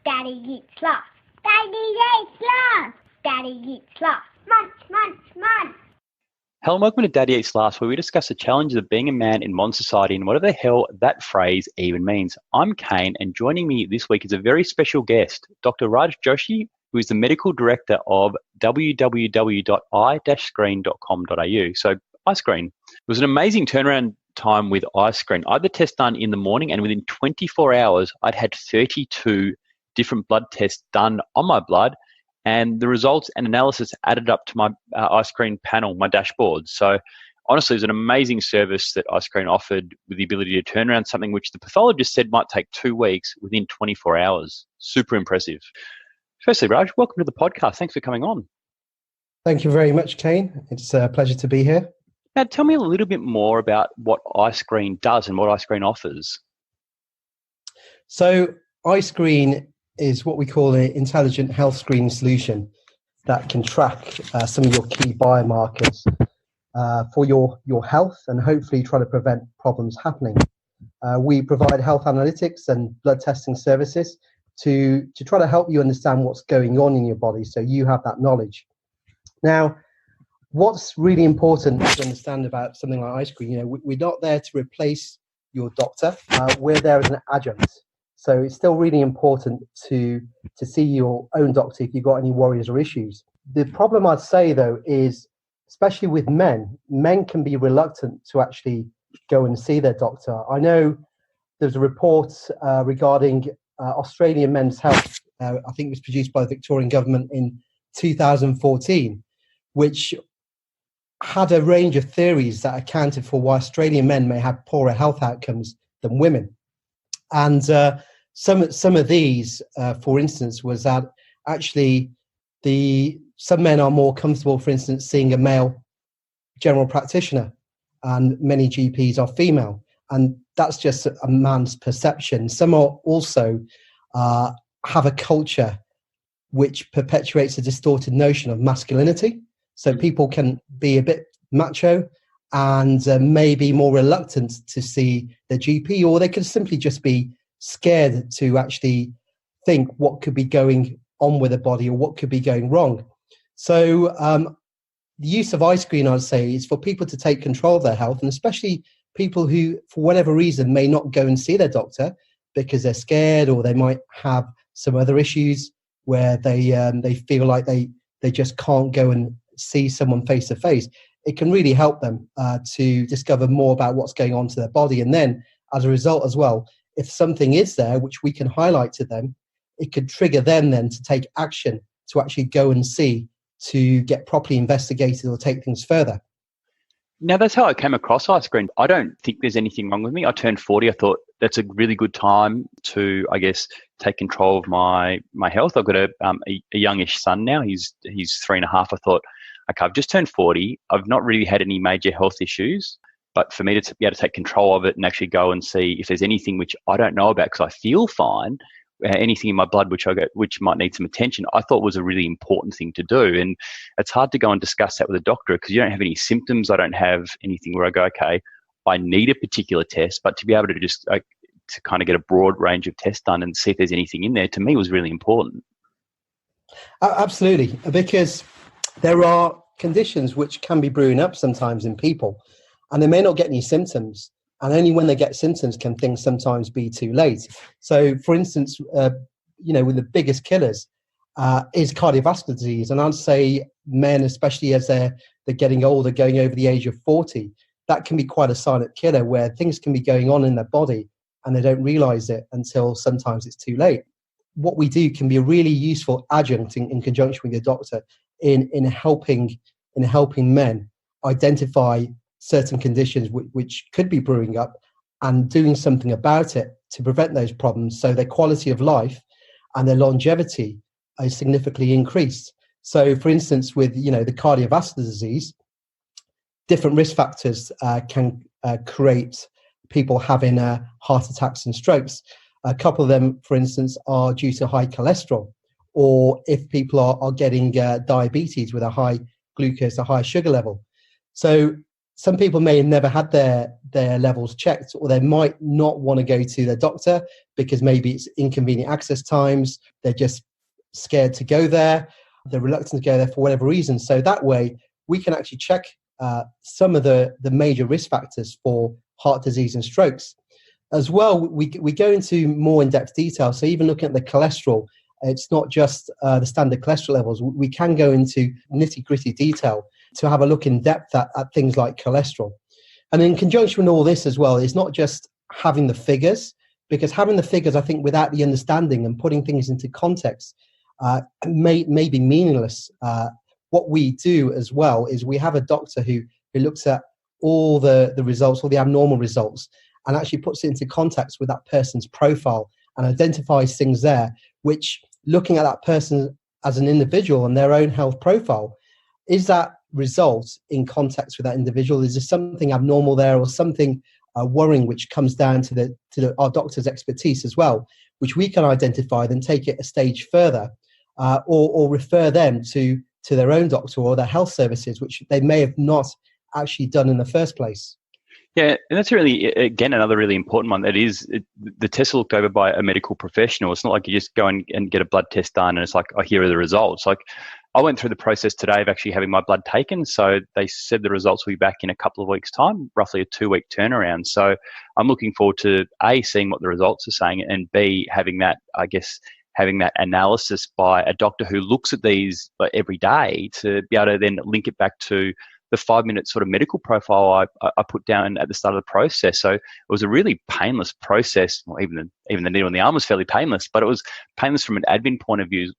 Daddy eats lots. Daddy eats lots. Daddy eats lots. Munch, munch, munch. Hello and welcome to Daddy Eats Last, where we discuss the challenges of being a man in modern society and whatever the hell that phrase even means. I'm Kane, and joining me this week is a very special guest, Dr. Raj Joshi, who is the medical director of www.i-screen.com.au. So iScreen. It was an amazing turnaround time with iScreen. I had the test done in the morning, and within 24 hours, I'd had 32 different blood tests done on my blood, and the results and analysis added up to my iScreen panel, my dashboard. So honestly, it was an amazing service that iScreen offered, with the ability to turn around something which the pathologist said might take 2 weeks within 24 hours. Super impressive. Firstly, Raj, welcome to the podcast. Thanks for coming on. Thank you very much, Kane. It's a pleasure to be here. Now, tell me a little bit more about what iScreen does and what iScreen offers. So iScreen is what we call an intelligent health screening solution that can track some of your key biomarkers for your health and hopefully try to prevent problems happening. We provide health analytics and blood testing services to try to help you understand what's going on in your body so you have that knowledge. Now, what's really important to understand about something like iScreen, we're not there to replace your doctor. We're there as an adjunct. So it's still really important to see your own doctor if you've got any worries or issues. The problem I'd say, though, is especially with men can be reluctant to actually go and see their doctor. I know there's a report regarding Australian men's health. I think it was produced by the Victorian government in 2014, which had a range of theories that accounted for why Australian men may have poorer health outcomes than women. And some of these, for instance, was that actually some men are more comfortable, for instance, seeing a male general practitioner, and many GPs are female. And that's just a man's perception. Some are also have a culture which perpetuates a distorted notion of masculinity. So people can be a bit macho and may be more reluctant to see the GP, or they could simply just be scared to actually think what could be going on with the body or what could be going wrong. So the use of iScreen, I'd say, is for people to take control of their health, and especially people who, for whatever reason, may not go and see their doctor because they're scared, or they might have some other issues where they feel like they just can't go and see someone face to face. It can really help them to discover more about what's going on to their body. And then as a result as well, if something is there which we can highlight to them, it could trigger them then to take action to actually go and see, to get properly investigated or take things further. Now, that's how I came across iScreen. I don't think there's anything wrong with me. I turned 40. I thought that's a really good time to, I guess, take control of my health. I've got a youngish son now. He's 3.5. I thought, okay, I've just turned 40. I've not really had any major health issues. But for me to be able to take control of it and actually go and see if there's anything which I don't know about because I feel fine, anything in my blood which might need some attention, I thought was a really important thing to do. And it's hard to go and discuss that with a doctor because you don't have any symptoms. I don't have anything where I go, okay, I need a particular test, but to be able to just to kind of get a broad range of tests done and see if there's anything in there, to me was really important. Absolutely, because there are conditions which can be brewing up sometimes in people, and they may not get any symptoms. And only when they get symptoms can things sometimes be too late. So, for instance, with the biggest killers is cardiovascular disease. And I'd say men, especially as they're getting older, going over the age of 40, that can be quite a silent killer where things can be going on in their body and they don't realize it until sometimes it's too late. What we do can be a really useful adjunct in conjunction with your doctor in helping men identify certain conditions which could be brewing up and doing something about it to prevent those problems, so their quality of life and their longevity is significantly increased. So, for instance, with the cardiovascular disease, different risk factors can create people having heart attacks and strokes. A couple of them, for instance, are due to high cholesterol, or if people are getting diabetes with a high glucose, a high sugar level. So some people may have never had their levels checked, or they might not want to go to their doctor because maybe it's inconvenient access times. They're just scared to go there. They're reluctant to go there for whatever reason. So that way, we can actually check some of the major risk factors for heart disease and strokes. As well, we go into more in-depth detail. So even looking at the cholesterol, it's not just the standard cholesterol levels. We can go into nitty-gritty detail to have a look in depth at things like cholesterol. And in conjunction with all this as well, it's not just having the figures, because having the figures, I think, without the understanding and putting things into context may be meaningless. What we do as well is we have a doctor who looks at all the results, all the abnormal results, and actually puts it into context with that person's profile and identifies things there, which, looking at that person as an individual and their own health profile, is that result in context with that individual? Is there something abnormal there, or something worrying, which comes down to our doctor's expertise as well, which we can identify, then take it a stage further, or refer them to their own doctor or their health services, which they may have not actually done in the first place. Yeah, and that's really, again, another really important one. That is, the tests are looked over by a medical professional. It's not like you just go and get a blood test done and it's like, oh, here are the results. Like, I went through the process today of actually having my blood taken. So they said the results will be back in a couple of weeks' time, roughly a 2-week turnaround. So I'm looking forward to A, seeing what the results are saying, and B, having that analysis by a doctor who looks at these every day to be able to then link it back to the 5-minute sort of medical profile I put down at the start of the process. So it was a really painless process. Well, even the needle in the arm was fairly painless, but it was painless from an admin point of view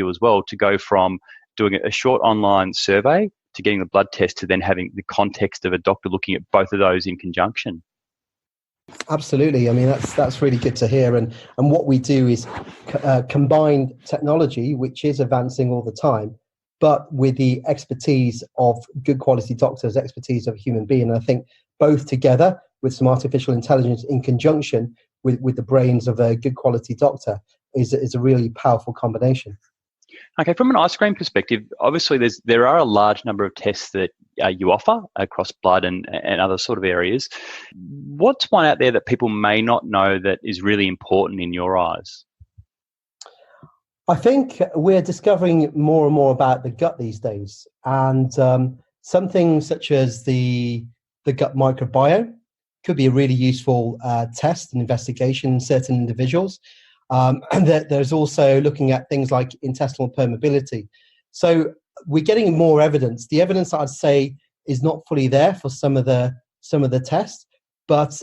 as well, to go from doing a short online survey to getting the blood test to then having the context of a doctor looking at both of those in conjunction. Absolutely. I mean, that's really good to hear. And what we do is combine technology, which is advancing all the time, but with the expertise of good quality doctors, expertise of a human being. And I think both together with some artificial intelligence in conjunction with the brains of a good quality doctor is a really powerful combination. Okay, from an ice cream perspective, obviously there are a large number of tests that you offer across blood and other sort of areas. What's one out there that people may not know that is really important in your eyes? I think we're discovering more and more about the gut these days, and something such as the gut microbiome could be a really useful test and investigation in certain individuals. And there's also looking at things like intestinal permeability. So we're getting more evidence. The evidence, I'd say, is not fully there for some of the tests, but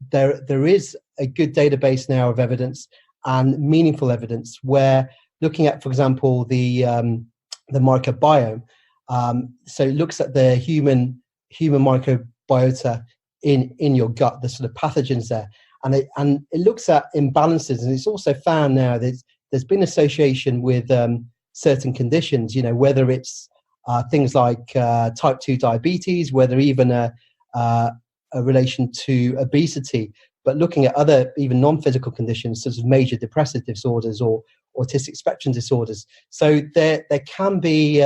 there is a good database now of evidence and meaningful evidence where looking at, for example, the microbiome. So it looks at the human microbiota in your gut, the sort of pathogens there. And it looks at imbalances, and it's also found now that there's been association with certain conditions, whether it's things like type 2 diabetes, whether even a relation to obesity, but looking at other even non-physical conditions such as major depressive disorders or autistic spectrum disorders. So there can be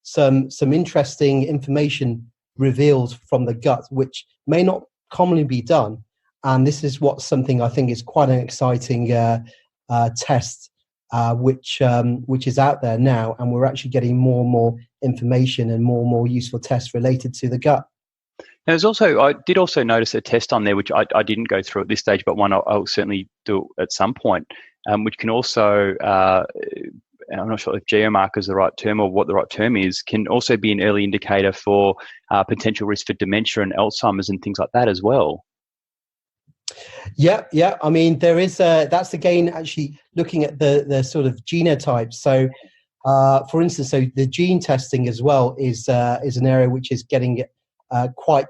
some interesting information revealed from the gut, which may not commonly be done. And this is something I think is quite an exciting test, which is out there now, and we're actually getting more and more information and more useful tests related to the gut. I did also notice a test on there, which I didn't go through at this stage, but one I'll certainly do at some point, which can also, I'm not sure if geomarker is the right term or what the right term is, can also be an early indicator for potential risk for dementia and Alzheimer's and things like that as well. Yeah. I mean, there is that's again actually looking at the sort of genotypes. So, for instance, the gene testing as well is an area which is getting quite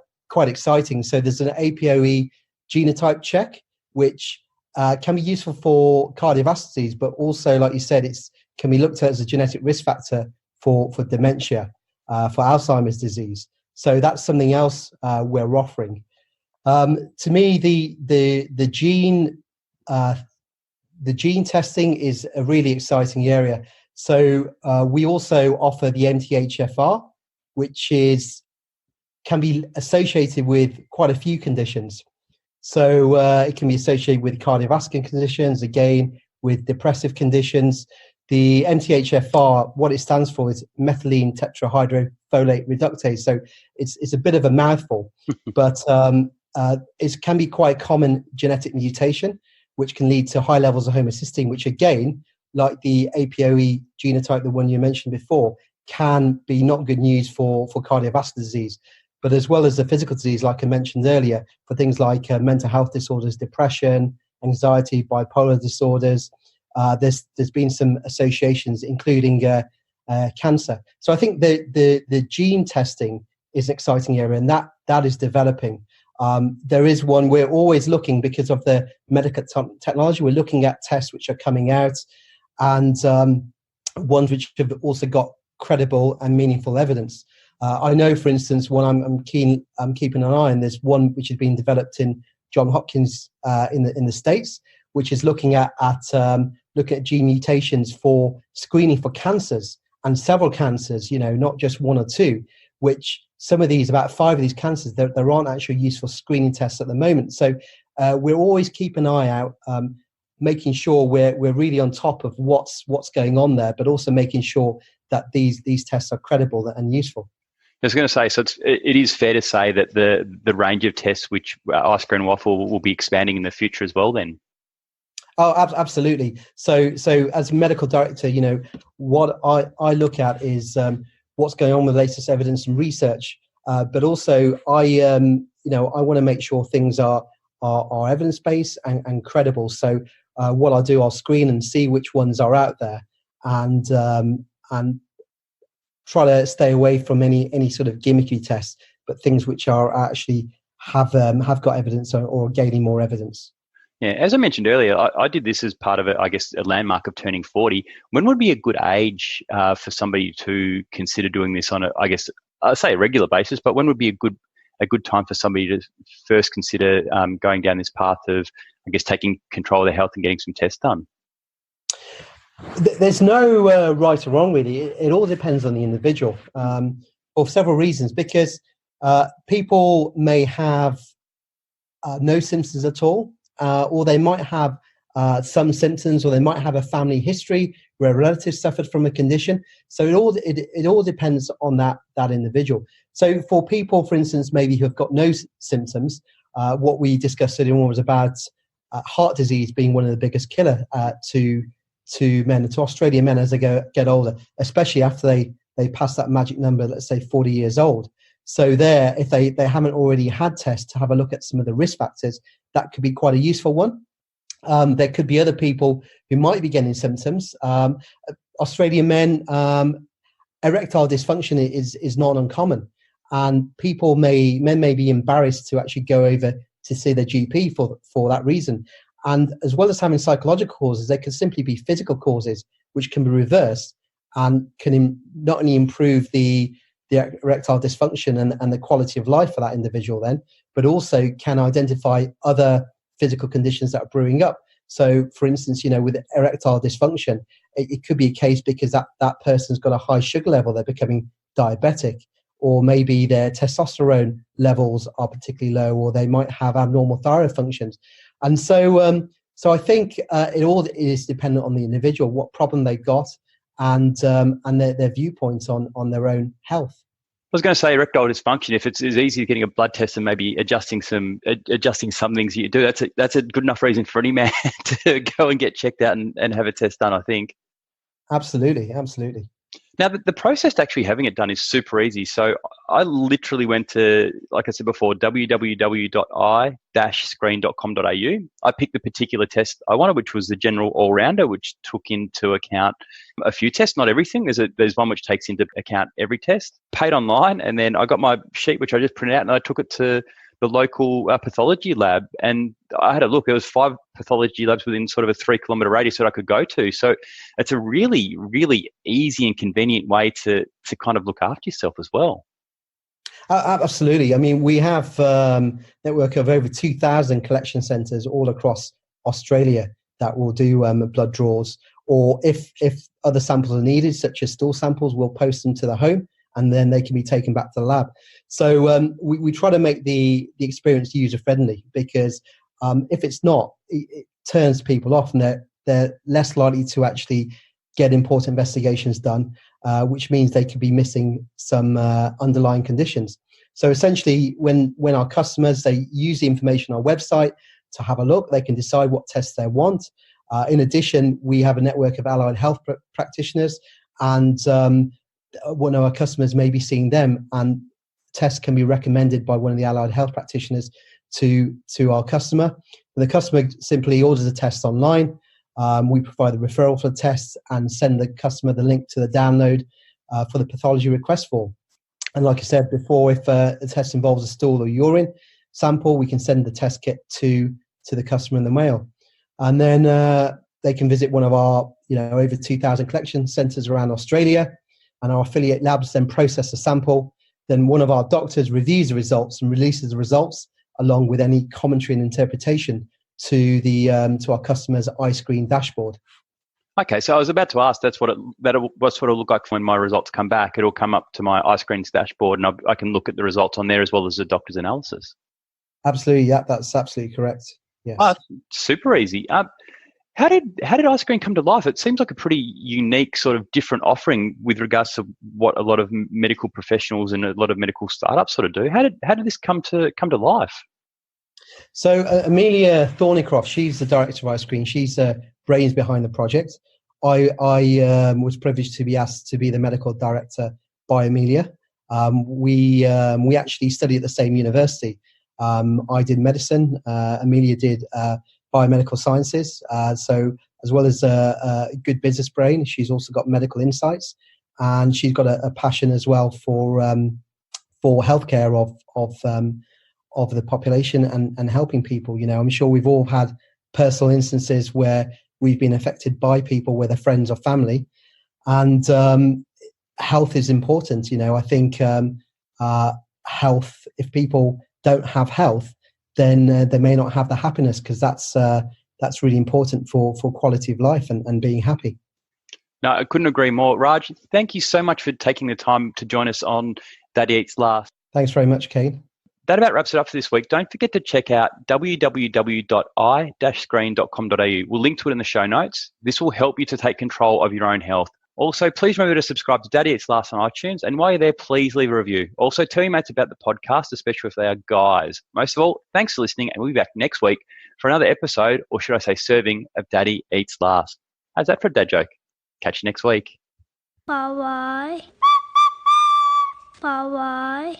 exciting. So there's an APOE genotype check, which can be useful for cardiovascular disease, but also, like you said, can be looked at as a genetic risk factor for dementia, for Alzheimer's disease. So that's something else we're offering. To me, the gene testing is a really exciting area. So we also offer the MTHFR, which is can be associated with quite a few conditions. So it can be associated with cardiovascular conditions, again, with depressive conditions. The MTHFR, what it stands for is methylene tetrahydrofolate reductase. So it's a bit of a mouthful, but it can be quite common genetic mutation, which can lead to high levels of homocysteine, which again, like the APOE genotype, the one you mentioned before, can be not good news for cardiovascular disease. But as well as the physical disease, like I mentioned earlier, for things like mental health disorders, depression, anxiety, bipolar disorders, there's been some associations, including cancer. So I think the gene testing is an exciting area, and that is developing. There is one we're always looking, because of the medical technology, we're looking at tests which are coming out, and ones which have also got credible and meaningful evidence. I know, for instance, one I'm keeping an eye on. There's one which has been developed in Johns Hopkins in the States, which is looking at gene mutations for screening for cancers, and several cancers, not just one or two, which some of these, about 5 of these cancers, there aren't actually useful screening tests at the moment. So we're always keeping an eye out, making sure we're really on top of what's going on there, but also making sure that these tests are credible and useful. I was going to say, so it is fair to say that the range of tests which Ice Cream Waffle will be expanding in the future as well then? Oh, absolutely. So as a medical director, what I look at is what's going on with the latest evidence and research, but also I want to make sure things are evidence-based and credible. So what I do, I'll screen and see which ones are out there, and try to stay away from any sort of gimmicky tests, but things which are actually have got evidence or gaining more evidence. Yeah, as I mentioned earlier, I did this as part of a landmark of turning 40. When would be a good age for somebody to consider doing this on I'd say a regular basis, but when would be a good time for somebody to first consider going down this path of, taking control of their health and getting some tests done? There's no right or wrong, really. It all depends on the individual, for several reasons, because people may have no symptoms at all, or they might have some symptoms, or they might have a family history where a relative suffered from a condition. So it all depends on that individual. So for people, for instance, maybe who have got no symptoms, what we discussed earlier on was about heart disease being one of the biggest killer to men, to Australian men as they get older, especially after they pass that magic number, let's say 40 years old. So there, if they haven't already had tests to have a look at some of the risk factors, that could be quite a useful one. There could be other people who might be getting symptoms. Australian men, erectile dysfunction is not uncommon, and men may be embarrassed to actually go over to see their GP for that reason. And as well as having psychological causes, there can simply be physical causes which can be reversed and can not only improve the erectile dysfunction and the quality of life for that individual then, but also can identify other physical conditions that are brewing up. So, for instance, with erectile dysfunction, it could be a case because that person's got a high sugar level, they're becoming diabetic, or maybe their testosterone levels are particularly low, or they might have abnormal thyroid functions. And so I think it all is dependent on the individual, what problem they've got, and their viewpoints on their own health. I was going to say erectile dysfunction. If it's as easy as getting a blood test and maybe adjusting some things you do, that's a good enough reason for any man to go and get checked out and have a test done, I think. Absolutely. Now, the process to actually having it done is super easy. So I literally went to, like I said before, www.i-screen.com.au. I picked the particular test I wanted, which was the general all-rounder, which took into account a few tests, not everything. There's one which takes into account every test. Paid online, and then I got my sheet, which I just printed out, and I took it to the local pathology lab, and I had a look. There was 5 pathology labs within sort of a 3-kilometre radius that I could go to. So it's a really, really easy and convenient way to kind of look after yourself as well. Absolutely. I mean, we have a network of over 2,000 collection centres all across Australia that will do blood draws, or if other samples are needed, such as stool samples, we'll post them to the home and then they can be taken back to the lab. So we try to make the experience user friendly, because if it's not, it turns people off, and they're less likely to actually get important investigations done, which means they could be missing some underlying conditions. So essentially, when our customers, they use the information on our website to have a look, they can decide what tests they want. In addition, we have a network of allied health practitioners, and one of our customers may be seeing them, and tests can be recommended by one of the allied health practitioners to our customer. The customer simply orders a test online. We provide the referral for the test and send the customer the link to the download for the pathology request form. And like I said before, if the test involves a stool or urine sample, we can send the test kit to the customer in the mail. And then they can visit one of our over 2,000 collection centres around Australia, and our affiliate labs then process the sample. Then one of our doctors reviews the results and releases the results along with any commentary and interpretation to our customers' iScreen dashboard. Okay, so I was about to ask, that's what it'll look like when my results come back. It'll come up to my iScreen's dashboard, and I can look at the results on there as well as the doctor's analysis. Absolutely, yeah, that's absolutely correct. Yes. Oh, super easy. How did iScreen come to life? It seems like a pretty unique sort of different offering with regards to what a lot of medical professionals and a lot of medical startups sort of do. How did this come to life? So Amelia Thornycroft, she's the director of iScreen. She's brains behind the project. I was privileged to be asked to be the medical director by Amelia. We actually studied at the same university. I did medicine. Amelia did biomedical sciences. So as well as a good business brain, she's also got medical insights, and she's got a passion as well for healthcare of the population and helping people. I'm sure we've all had personal instances where we've been affected by people, whether friends or family, and health is important. I think health, if people don't have health, then they may not have the happiness, because that's really important for quality of life and being happy. No, I couldn't agree more. Raj, thank you so much for taking the time to join us on Daddy Eats Last. Thanks very much, Kane. That about wraps it up for this week. Don't forget to check out www.i-screen.com.au. We'll link to it in the show notes. This will help you to take control of your own health. Also, please remember to subscribe to Daddy Eats Last on iTunes. And while you're there, please leave a review. Also, tell your mates about the podcast, especially if they are guys. Most of all, thanks for listening, and we'll be back next week for another episode, or should I say serving, of Daddy Eats Last. How's that for a dad joke? Catch you next week. Bye-bye. Bye-bye.